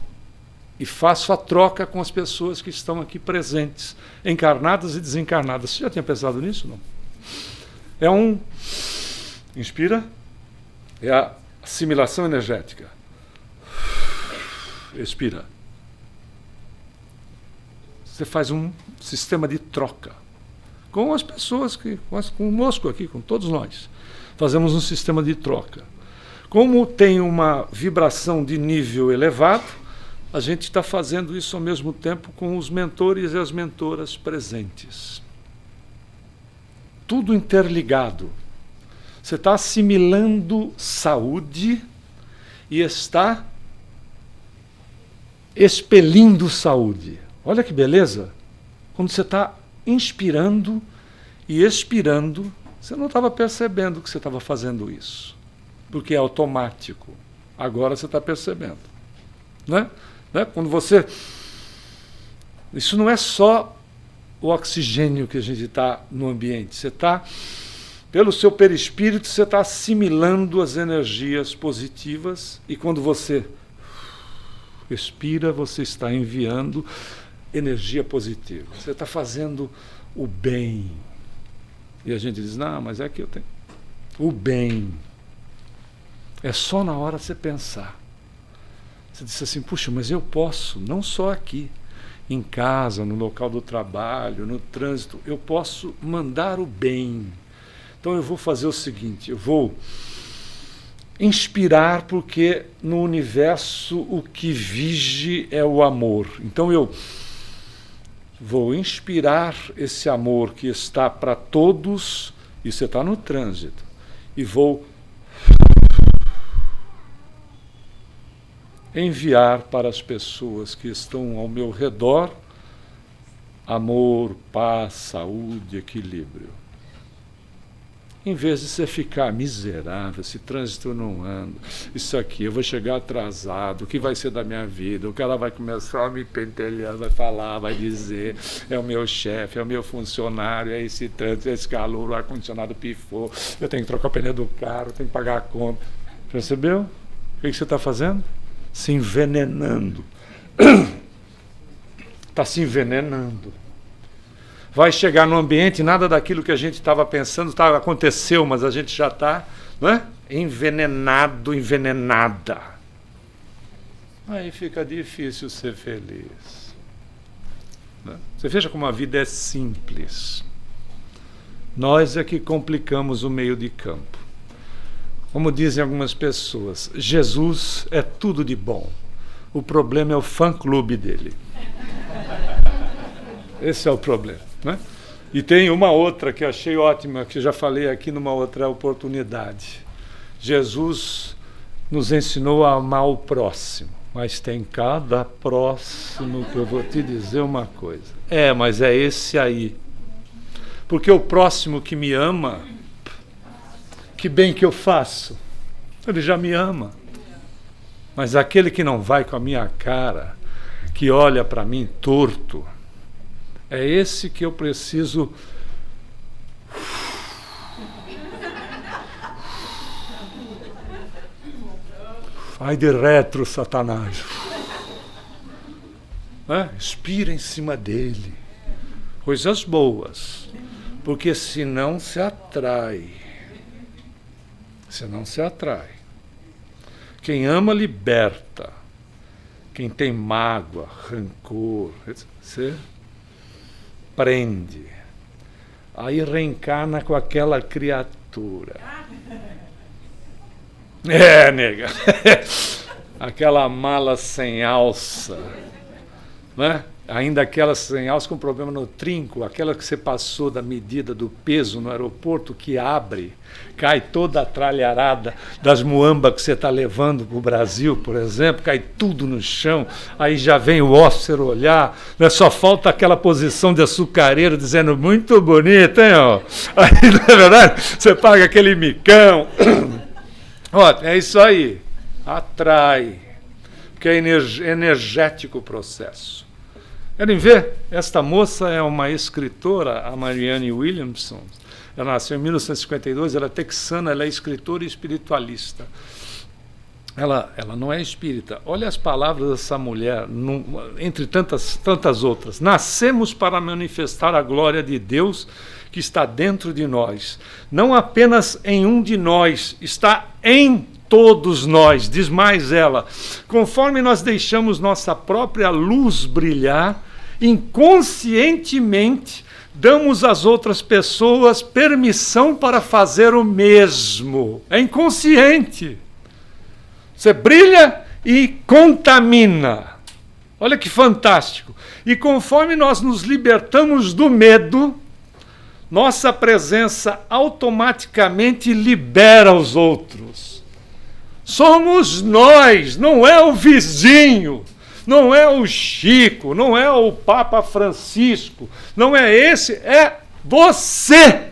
e faço a troca com as pessoas que estão aqui presentes, encarnadas e desencarnadas. Você já tinha pensado nisso? Não? É um... Inspira. É a assimilação energética. Expira. Você faz um sistema de troca com as pessoas, conosco aqui, com todos nós. Fazemos um sistema de troca. Como tem uma vibração de nível elevado, a gente está fazendo isso ao mesmo tempo com os mentores e as mentoras presentes. Tudo interligado. Você está assimilando saúde e está expelindo saúde. Olha que beleza! Quando você está inspirando e expirando, você não estava percebendo que você estava fazendo isso, porque é automático. Agora você está percebendo. Né? Quando você... Isso não é só o oxigênio que a gente está no ambiente. Você está, pelo seu perispírito, você está assimilando as energias positivas e quando você expira, você está enviando energia positiva. Você está fazendo o bem. E a gente diz, não, mas é que eu tenho... O bem. É só na hora de você pensar. Você disse assim, puxa, mas eu posso, não só aqui, em casa, no local do trabalho, no trânsito, eu posso mandar o bem. Então eu vou fazer o seguinte, eu vou inspirar, porque no universo o que vige é o amor. Então eu vou inspirar esse amor que está para todos, e você está no trânsito, e vou enviar para as pessoas que estão ao meu redor amor, paz, saúde, equilíbrio. Em vez de você ficar miserável, esse trânsito não anda, isso aqui, eu vou chegar atrasado, o que vai ser da minha vida? O cara vai começar a me pentelhar, vai falar, vai dizer, é o meu chefe, é o meu funcionário, é esse trânsito, é esse calor, o ar-condicionado pifou, eu tenho que trocar o pneu do carro, eu tenho que pagar a conta. Percebeu? O que você está fazendo? Se envenenando. Está se envenenando. Vai chegar no ambiente, nada daquilo que a gente estava pensando aconteceu, mas a gente já está, não é? Envenenado, envenenada. Aí fica difícil ser feliz. Né? Você veja como a vida é simples. Nós é que complicamos o meio de campo. Como dizem algumas pessoas, Jesus é tudo de bom. O problema é o fã-clube dele. Esse é o problema. Né? E tem uma outra que eu achei ótima, que eu já falei aqui numa outra oportunidade. Jesus nos ensinou a amar o próximo, mas tem cada próximo que eu vou te dizer uma coisa. Mas é esse aí. Porque o próximo que me ama que bem que eu faço. Ele já me ama. Mas aquele que não vai com a minha cara, que olha para mim torto, é esse que eu preciso. Vai de retro, Satanás. Expira em cima dele. Coisas boas. Porque senão se atrai. Senão se atrai. Quem ama, liberta. Quem tem mágoa, rancor, você prende. Aí reencarna com aquela criatura. Nega. Aquela mala sem alça. Né? Ainda aquela sem alça com problema no trinco, aquela que você passou da medida do peso no aeroporto, que abre, cai toda a tralharada das muambas que você está levando para o Brasil, por exemplo, cai tudo no chão, aí já vem o officer olhar, né? Só falta aquela posição de açucareiro dizendo, muito bonito, hein? Ó. Aí, na verdade, você paga aquele micão. Ó, é isso aí, atrai, porque é energético o processo. Querem ver? Esta moça é uma escritora, a Marianne Williamson. Ela nasceu em 1952, ela é texana, ela é escritora e espiritualista. Ela não é espírita. Olha as palavras dessa mulher, entre tantas outras. Nascemos para manifestar a glória de Deus que está dentro de nós. Não apenas em um de nós, está em todos nós, diz mais ela. Conforme nós deixamos nossa própria luz brilhar, inconscientemente damos às outras pessoas permissão para fazer o mesmo. É inconsciente. Você brilha e contamina. Olha que fantástico. E conforme nós nos libertamos do medo, nossa presença automaticamente libera os outros. Somos nós, não é o vizinho, não é o Chico, não é o Papa Francisco, não é esse, é você,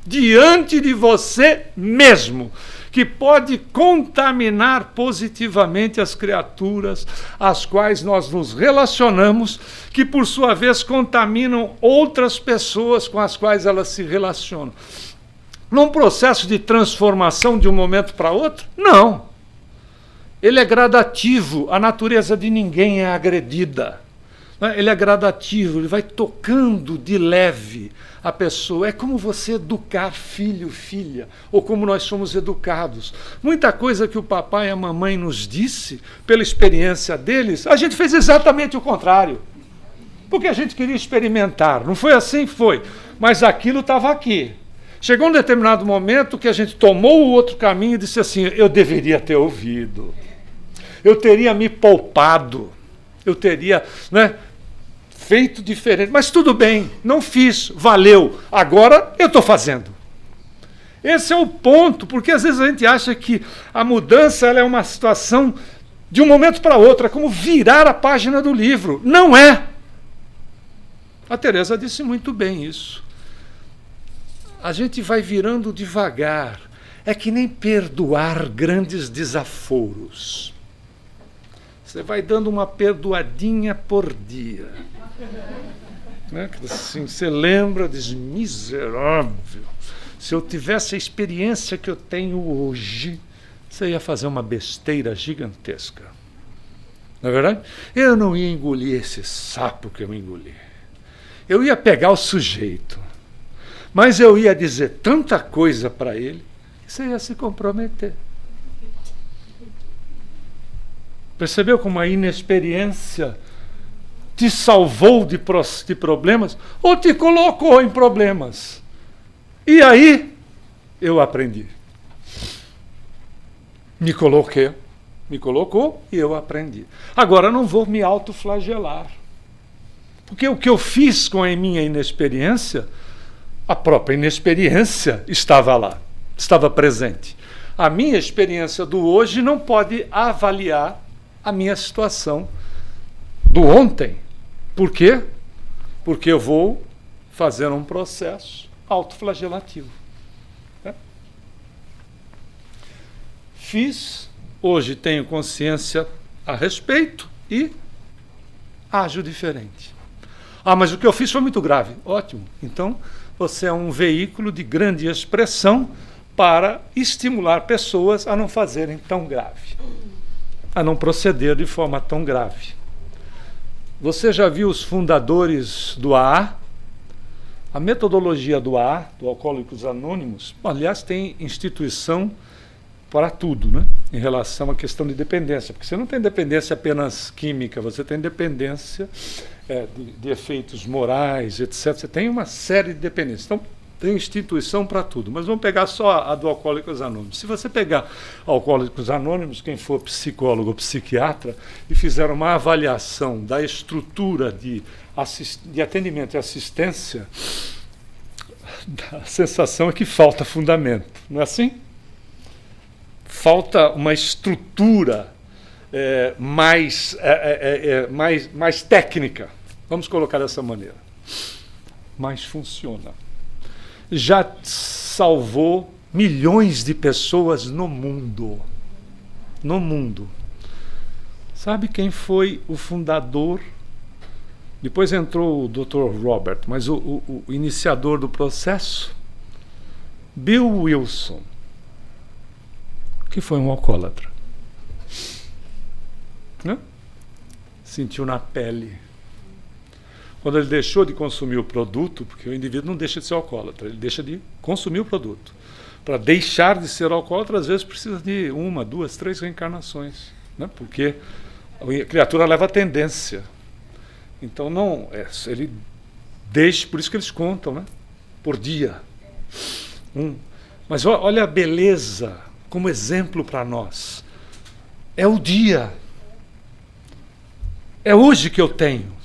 diante de você mesmo, que pode contaminar positivamente as criaturas às quais nós nos relacionamos, que por sua vez contaminam outras pessoas com as quais elas se relacionam. Num processo de transformação de um momento para outro? Não. Ele é gradativo, a natureza de ninguém é agredida. Ele é gradativo, ele vai tocando de leve a pessoa. É como você educar filho, filha, ou como nós somos educados. Muita coisa que o papai e a mamãe nos disse, pela experiência deles, a gente fez exatamente o contrário. Porque a gente queria experimentar. Não foi assim? Foi. Mas aquilo estava aqui. Chegou um determinado momento que a gente tomou o outro caminho e disse assim, eu deveria ter ouvido. Eu teria me poupado. Eu teria, feito diferente. Mas tudo bem, não fiz, valeu. Agora eu estou fazendo. Esse é o ponto, porque às vezes a gente acha que a mudança ela é uma situação de um momento para outro, é como virar a página do livro. Não é. A Teresa disse muito bem isso. A gente vai virando devagar. É que nem perdoar grandes desaforos. Você vai dando uma perdoadinha por dia. Assim, você lembra, diz, miserável. Se eu tivesse a experiência que eu tenho hoje, você ia fazer uma besteira gigantesca. Não é verdade? Eu não ia engolir esse sapo que eu engoli. Eu ia pegar o sujeito. Mas eu ia dizer tanta coisa para ele que você ia se comprometer. Percebeu como a inexperiência te salvou de problemas ou te colocou em problemas? E aí eu aprendi. Me colocou e eu aprendi. Agora não vou me autoflagelar. Porque o que eu fiz com a minha inexperiência, a própria inexperiência estava lá, estava presente. A minha experiência do hoje não pode avaliar a minha situação do ontem. Por quê? Porque eu vou fazer um processo autoflagelativo. fiz, hoje tenho consciência a respeito e ajo diferente. Ah, mas o que eu fiz foi muito grave. Ótimo. Então, você é um veículo de grande expressão para estimular pessoas a não fazerem tão grave, a não proceder de forma tão grave. Você já viu os fundadores do AA? A metodologia do AA, do Alcoólicos Anônimos, aliás, tem instituição para tudo, né? Em relação à questão de dependência, porque você não tem dependência apenas química, você tem dependência de efeitos morais, etc. Você tem uma série de dependências. Então, tem instituição para tudo, mas vamos pegar só a do Alcoólicos Anônimos. Se você pegar Alcoólicos Anônimos, quem for psicólogo ou psiquiatra, e fizer uma avaliação da estrutura de atendimento e assistência, a sensação é que falta fundamento, não é assim? Falta uma estrutura mais técnica, vamos colocar dessa maneira, mas funciona. Já salvou milhões de pessoas no mundo. No mundo. Sabe quem foi o fundador? Depois entrou o Dr. Robert, mas o iniciador do processo? Bill Wilson, que foi um alcoólatra. Né? Sentiu na pele. Quando ele deixou de consumir o produto, porque o indivíduo não deixa de ser alcoólatra, ele deixa de consumir o produto. Para deixar de ser alcoólatra, às vezes precisa de 1, 2, 3 reencarnações, né? Porque a criatura leva a tendência. Então, não, ele deixa, por isso que eles contam, né? Por dia. Mas olha a beleza como exemplo para nós. É o dia. É hoje que eu tenho.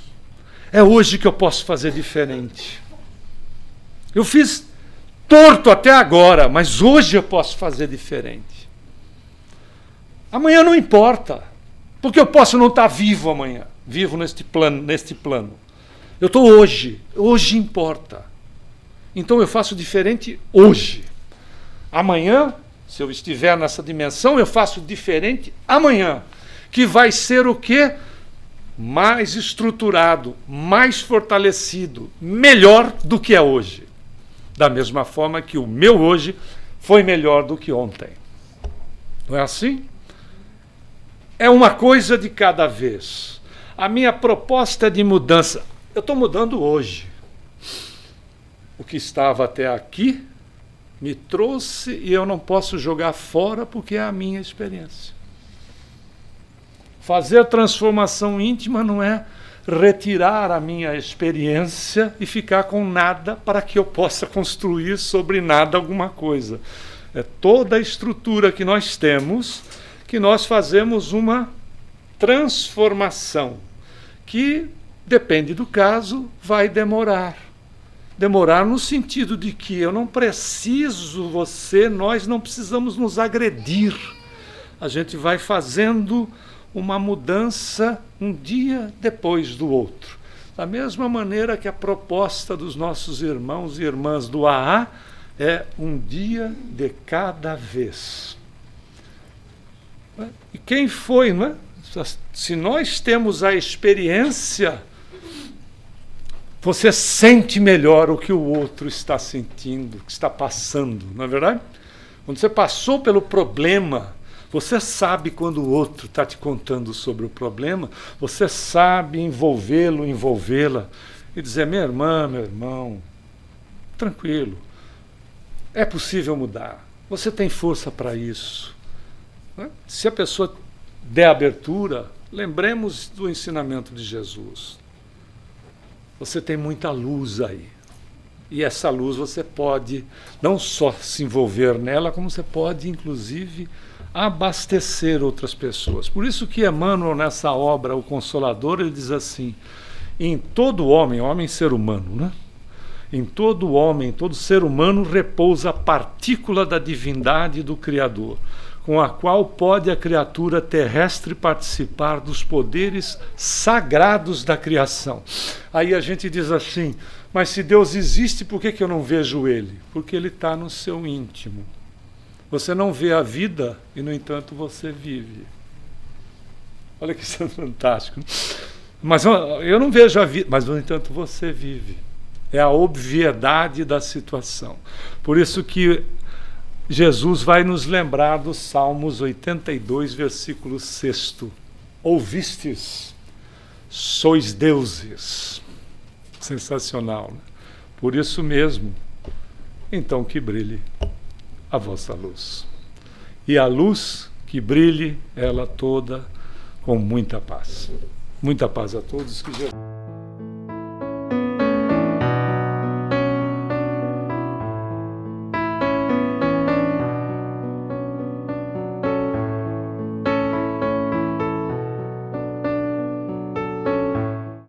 É hoje que eu posso fazer diferente. Eu fiz torto até agora, mas hoje eu posso fazer diferente. Amanhã não importa, porque eu posso não estar vivo amanhã, vivo neste plano. Eu estou hoje, hoje importa. Então eu faço diferente hoje. Amanhã, se eu estiver nessa dimensão, eu faço diferente amanhã, que vai ser o quê? Mais estruturado, mais fortalecido, melhor do que é hoje. Da mesma forma que o meu hoje foi melhor do que ontem. Não é assim? É uma coisa de cada vez. A minha proposta é de mudança. Eu estou mudando hoje. O que estava até aqui me trouxe e eu não posso jogar fora porque é a minha experiência. Fazer transformação íntima não é retirar a minha experiência e ficar com nada para que eu possa construir sobre nada alguma coisa. É toda a estrutura que nós temos que nós fazemos uma transformação que, depende do caso, vai demorar. Demorar no sentido de que eu não preciso nós não precisamos nos agredir. A gente vai fazendo uma mudança um dia depois do outro. Da mesma maneira que a proposta dos nossos irmãos e irmãs do AA é um dia de cada vez. E quem foi, não é? Se nós temos a experiência, você sente melhor o que o outro está sentindo, o que está passando, não é verdade? Quando você passou pelo problema, você sabe quando o outro está te contando sobre o problema, você sabe envolvê-lo, envolvê-la e dizer, minha irmã, meu irmão, tranquilo, é possível mudar, você tem força para isso. Se a pessoa der abertura, lembremos do ensinamento de Jesus. Você tem muita luz aí. E essa luz você pode não só se envolver nela, como você pode, inclusive, abastecer outras pessoas. Por isso que Emmanuel, nessa obra, O Consolador, ele diz assim, em todo homem ser humano, né? Em todo homem, todo ser humano repousa a partícula da divindade do Criador, com a qual pode a criatura terrestre participar dos poderes sagrados da criação. Aí a gente diz assim, mas se Deus existe, por que eu não vejo Ele? Porque Ele está no seu íntimo. Você não vê a vida e, no entanto, você vive. Olha que isso é fantástico. Mas eu não vejo a vida, mas, no entanto, você vive. É a obviedade da situação. Por isso que Jesus vai nos lembrar dos Salmos 82, versículo 6. Ouvistes, sois deuses. Sensacional, né? Por isso mesmo, então que brilhe a vossa luz. E a luz que brilhe, ela toda com muita paz. Muita paz a todos. Que Jesus...